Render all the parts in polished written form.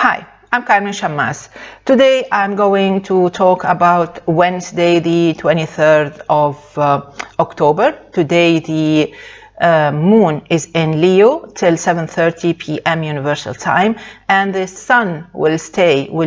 Hi, I'm Carmen Chammas. Today I'm going to talk about Wednesday, the 23rd of October. Today the moon is in Leo till 7:30 p.m. Universal Time, and the sun will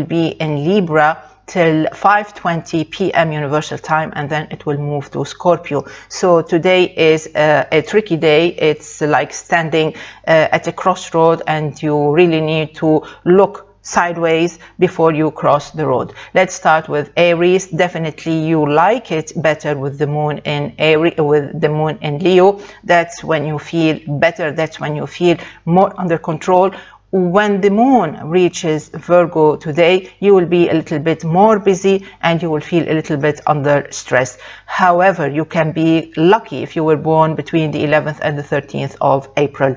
be in Libra till 5:20 p.m. Universal Time, and then it will move to Scorpio. So today is a tricky day. It's like standing at a crossroad, and you really need to look sideways before you cross the road. Let's start with Aries. Definitely you like it better with the moon in Aries, with the moon in Leo. That's when you feel better. That's when you feel more under control. When the moon reaches Virgo today, you will be a little bit more busy and you will feel a little bit under stress. However, you can be lucky if you were born between the 11th and the 13th of April.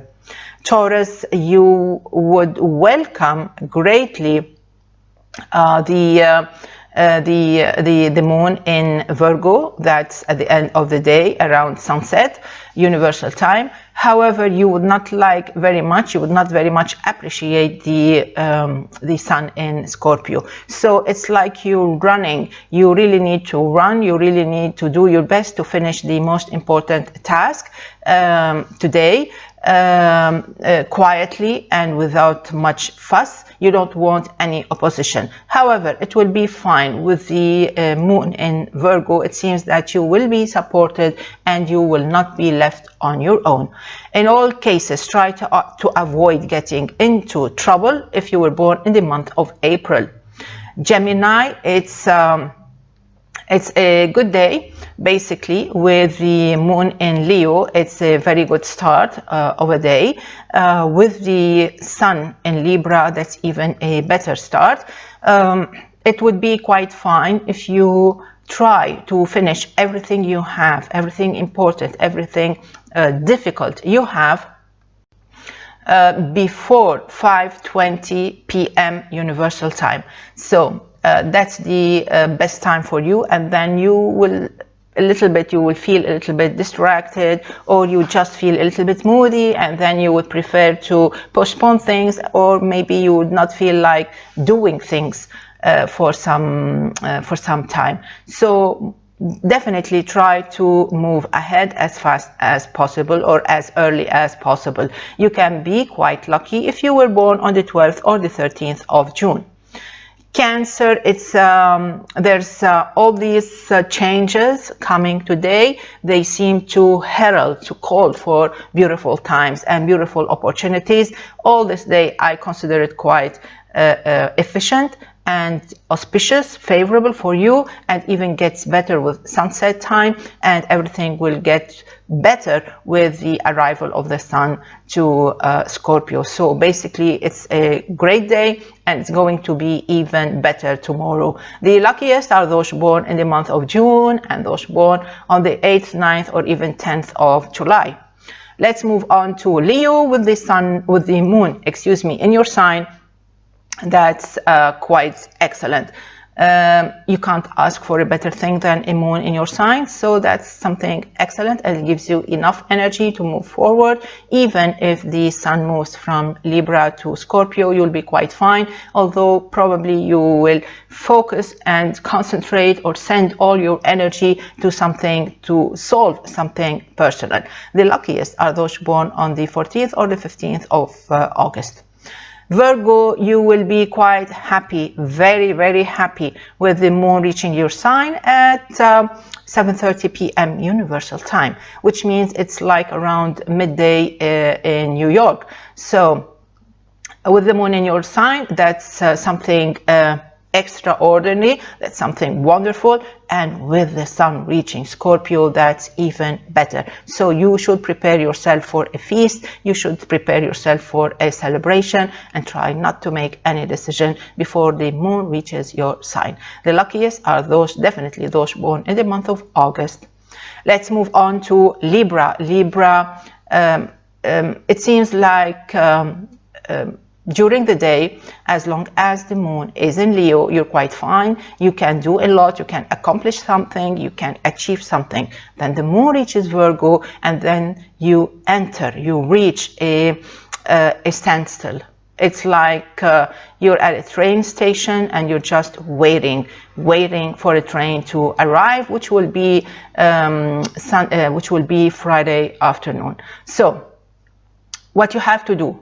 Taurus, you would welcome greatly the moon in Virgo. That's at the end of the day around sunset Universal Time. However, you would not like very much, you would not very much appreciate the sun in Scorpio. So it's like you're running. You really need to run. You really need to do your best to finish the most important task today. Quietly and without much fuss. You don't want any opposition. However, it will be fine with the moon in Virgo. It seems that you will be supported and you will not be left on your own. In all cases, try to avoid getting into trouble if you were born in the month of April. Gemini, it's a good day, basically, with the moon in Leo. It's a very good start of a day. With the sun in Libra, that's even a better start. It would be quite fine if you try to finish everything you have, everything important, everything difficult you have before 5:20 p.m. Universal Time. So that's the best time for you, and then you will feel a little bit distracted, or you just feel a little bit moody, and then you would prefer to postpone things, or maybe you would not feel like doing things for some time. So definitely try to move ahead as fast as possible or as early as possible. You can be quite lucky if you were born on the 12th or the 13th of June. Cancer, there's all these changes coming today. They seem to herald, to call for beautiful times and beautiful opportunities. All this day, I consider it quite efficient and auspicious, favorable for you, and even gets better with sunset time, and everything will get better with the arrival of the sun to Scorpio. So basically it's a great day, and it's going to be even better tomorrow. The luckiest are those born in the month of June and those born on the 8th, 9th, or even 10th of July. Let's move on to Leo with the moon, in your sign. That's quite excellent. You can't ask for a better thing than a moon in your sign, so that's something excellent, and it gives you enough energy to move forward. Even if the sun moves from Libra to Scorpio, you'll be quite fine, although probably you will focus and concentrate or send all your energy to something, to solve something personal. The luckiest are those born on the 14th or the 15th of August. Virgo, you will be quite happy, very, very happy with the moon reaching your sign at 7:30 p.m. Universal Time, which means it's like around midday in New York. So with the moon in your sign, that's something extraordinary, that's something wonderful, and with the sun reaching Scorpio, that's even better. So you should prepare yourself for a feast, you should prepare yourself for a celebration, and try not to make any decision before the moon reaches your sign. The luckiest are definitely those born in the month of August. Let's move on to Libra. Libra, it seems like during the day, as long as the moon is in Leo, you're quite fine. You can do a lot, you can accomplish something, you can achieve something. Then the moon reaches Virgo, and then you reach a standstill. It's like you're at a train station and you're just waiting for a train to arrive, which will be Friday afternoon. So what you have to do,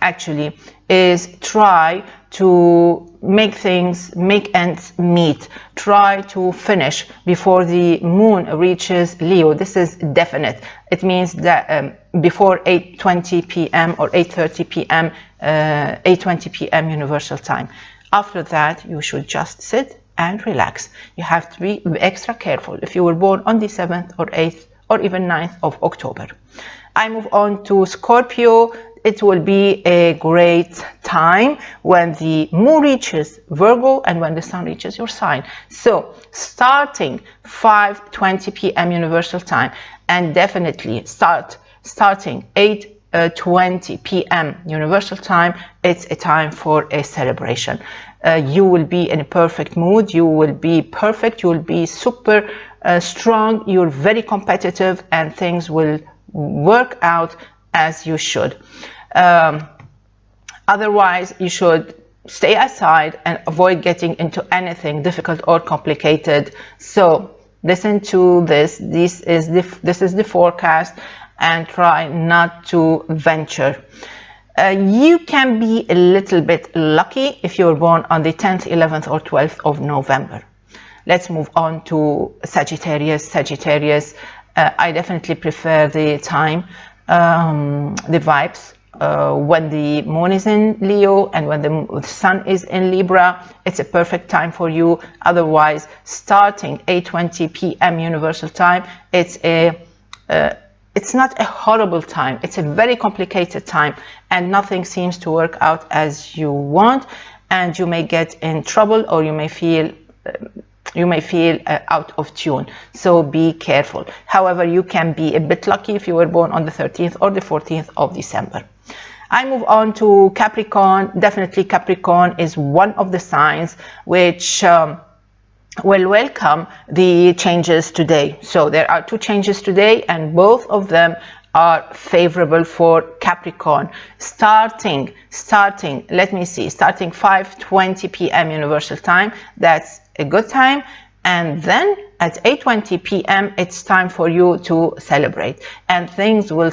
actually, is try to make ends meet. Try to finish before the moon reaches Leo. This is definite. It means that before 8:20 p.m. or 8:30 p.m. 8:20 p.m. Universal Time. After that, you should just sit and relax. You have to be extra careful if you were born on the 7th or 8th or even 9th of October. I move on to Scorpio. It will be a great time when the moon reaches Virgo and when the sun reaches your sign. So starting 5:20 p.m. Universal Time, and definitely starting 8:20 p.m. Universal Time, it's a time for a celebration. You will be in a perfect mood. You will be perfect. You will be super strong. You're very competitive, and things will work out as you should. Otherwise, you should stay aside and avoid getting into anything difficult or complicated. So listen to this. This is the forecast, and try not to venture. You can be a little bit lucky if you were born on the 10th, 11th, or 12th of November. Let's move on to Sagittarius. Sagittarius, I definitely prefer the time, the vibes. When the moon is in Leo and when the sun is in Libra, it's a perfect time for you. Otherwise, starting 8:20 p.m. Universal Time, it's not a horrible time. It's a very complicated time, and nothing seems to work out as you want, and you may get in trouble, or you may feel out of tune. So be careful. However, you can be a bit lucky if you were born on the 13th or the 14th of December. I move on to Capricorn. Definitely Capricorn is one of the signs which will welcome the changes today. So there are two changes today, and both of them are favorable for Capricorn. Starting, let me see, starting 5:20 p.m. Universal Time, that's a good time. And then at 8:20 p.m. it's time for you to celebrate, and things will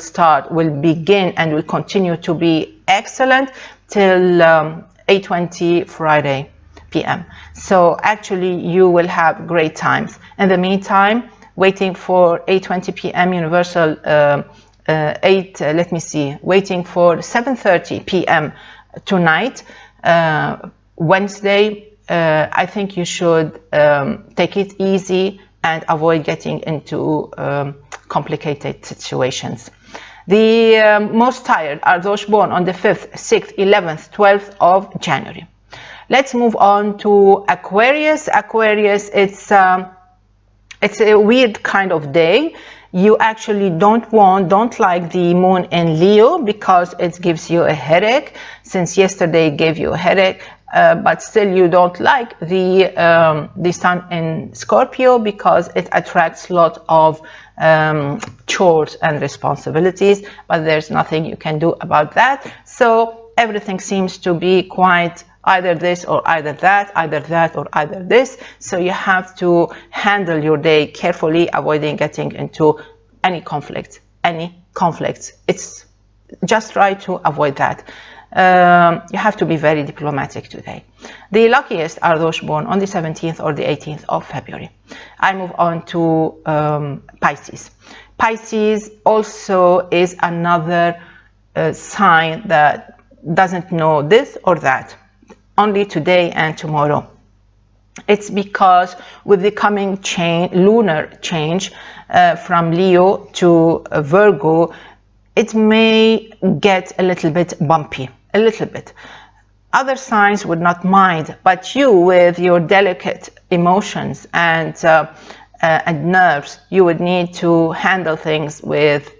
begin and will continue to be excellent till 8:20 Friday p.m. So actually you will have great times. In the meantime, waiting for 8:20 p.m. Universal waiting for 7:30 p.m. tonight, Wednesday. I think you should take it easy and avoid getting into complicated situations. The most tired are those born on the 5th, 6th, 11th, 12th of January. Let's move on to Aquarius. Aquarius, it's a weird kind of day. You actually don't like the moon in Leo because it gives you a headache, since yesterday it gave you a headache. But still you don't like the sun in Scorpio because it attracts a lot of chores and responsibilities, but there's nothing you can do about that. So everything seems to be quite either this or either that, either that or either this. So you have to handle your day carefully, avoiding getting into any conflicts. It's just try to avoid that. You have to be very diplomatic today. The luckiest are those born on the 17th or the 18th of February. I move on to Pisces. Pisces also is another sign that doesn't know this or that, only today and tomorrow. It's because with the coming lunar change from Leo to Virgo, it may get a little bit bumpy. A little bit. Other signs would not mind, but you, with your delicate emotions and nerves, you would need to handle things with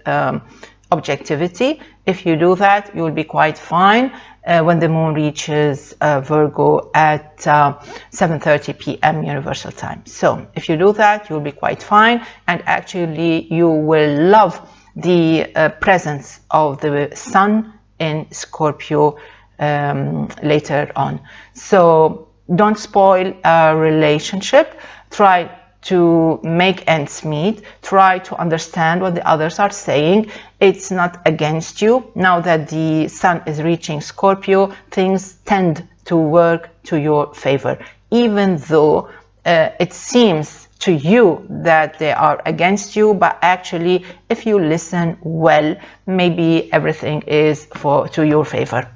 objectivity. If you do that, you will be quite fine when the moon reaches Virgo at 7:30 p.m. Universal Time. So if you do that, you'll be quite fine, and actually you will love the presence of the sun in Scorpio later on. So don't spoil a relationship. Try to make ends meet. Try to understand what the others are saying. It's not against you. Now that the sun is reaching Scorpio, things tend to work to your favor, even though it seems to you that they are against you, but actually if you listen well, maybe everything is to your favor.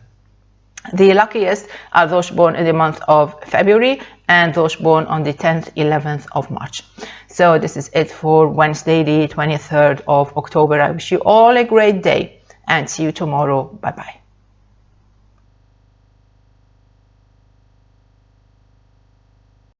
The luckiest are those born in the month of February and those born on the 10th, 11th of March. So this is it for Wednesday, the 23rd of October. I wish you all a great day and see you tomorrow. Bye-bye.